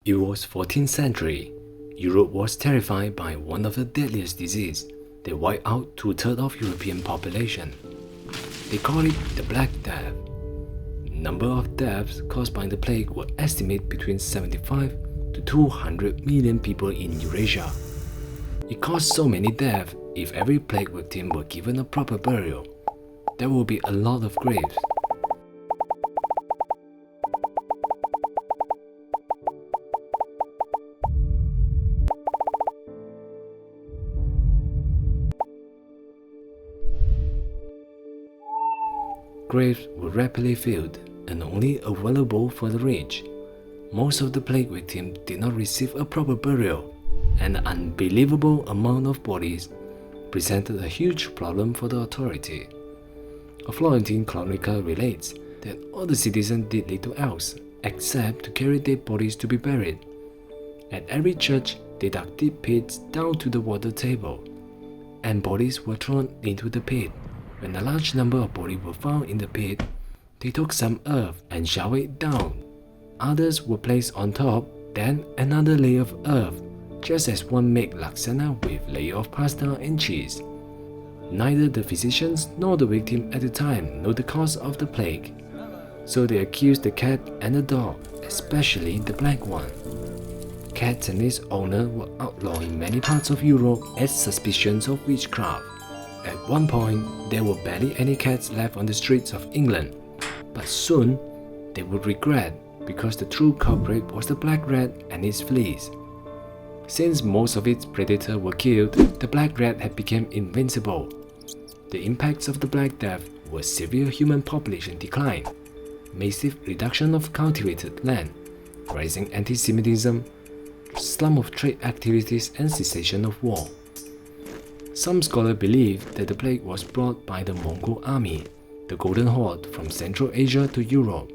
It was 14th century. Europe was terrified by one of the deadliest diseases that wiped out 2/3 of European population. They called it the Black Death. Number of deaths caused by the plague were estimated between 75 to 200 million people in Eurasia. It caused so many deaths. If every plague victim were given a proper burial, there would be a lot of graves. Graves were rapidly filled and only available for the rich. Most of the plague victims did not receive a proper burial, and an unbelievable amount of bodies presented a huge problem for the authority. A Florentine chronicle relates that all the citizens did little else except to carry dead bodies to be buried. At every church, they dug deep pits down to the water table, and bodies were thrown into the pit. When a large number of bodies were found in the pit, they took some earth and showered it down. Others were placed on top, then another layer of earth, just as one makes lasagna with a layer of pasta and cheese. Neither the physicians nor the victim at the time knew the cause of the plague, so they accused the cat and the dog, especially the black one. Cats and its owner were outlawed in many parts of Europe as suspicions of witchcraft. At one point, there were barely any cats left on the streets of England, but soon they would regret because the true culprit was the black rat and its fleas. Since most of its predators were killed, the black rat had become invincible. The impacts of the Black Death were severe human population decline, massive reduction of cultivated land, rising anti-Semitism, slump of trade activities, and cessation of war. Some scholars believe that the plague was brought by the Mongol army, the Golden Horde from Central Asia to Europe,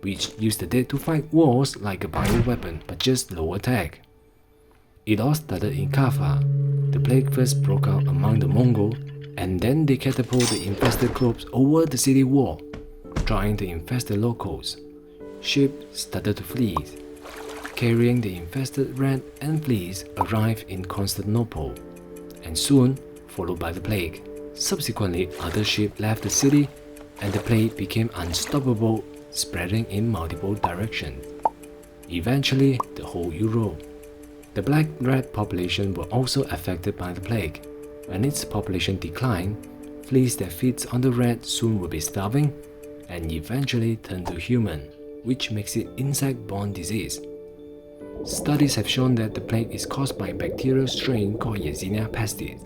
which used the dead to fight wars like a bioweapon but just lower tech. It all started in Kaffa. The plague first broke out among the Mongol, and then they catapulted the infested troops over the city wall, trying to infest the locals. Ships started to flee. Carrying the infested rat and fleas arrived in Constantinople, and soon followed by the plague. Subsequently, other ships left the city, and the plague became unstoppable, spreading in multiple directions. Eventually, the whole Europe. The black rat population were also affected by the plague. When its population declined, fleas that feed on the rat soon will be starving and eventually turn to human, which makes it insect-borne disease. Studies have shown that the plague is caused by a bacterial strain called Yersinia pestis,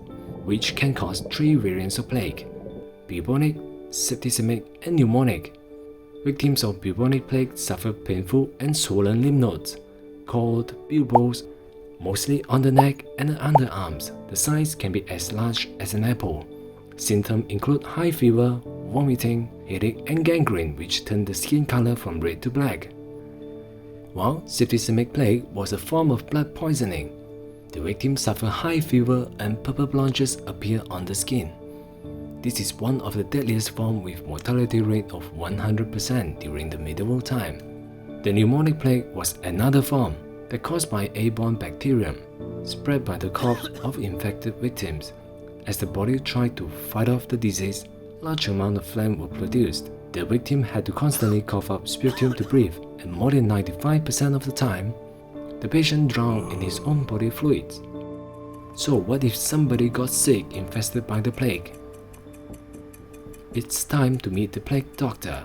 which can cause 3 variants of plague: bubonic, septicemic, and pneumonic. Victims of bubonic plague suffer painful and swollen lymph nodes, called bulbos, mostly on the neck and the underarms. The size can be as large as an apple. Symptoms include high fever, vomiting, headache, and gangrene, which turn the skin color from red to black. While septicemic plague was a form of blood poisoning, the victims suffer high fever and purple blotches appear on the skin. This is one of the deadliest forms with mortality rate of 100% during the medieval time. The pneumonic plague was another form that caused by airborne bacterium, spread by the corpse of infected victims. As the body tried to fight off the disease, large amounts of phlegm were produced. The victim had to constantly cough up sputum to breathe, and more than 95% of the time, the patient drowned in his own body fluids. So what if somebody got sick infested by the plague? It's time to meet the plague doctor.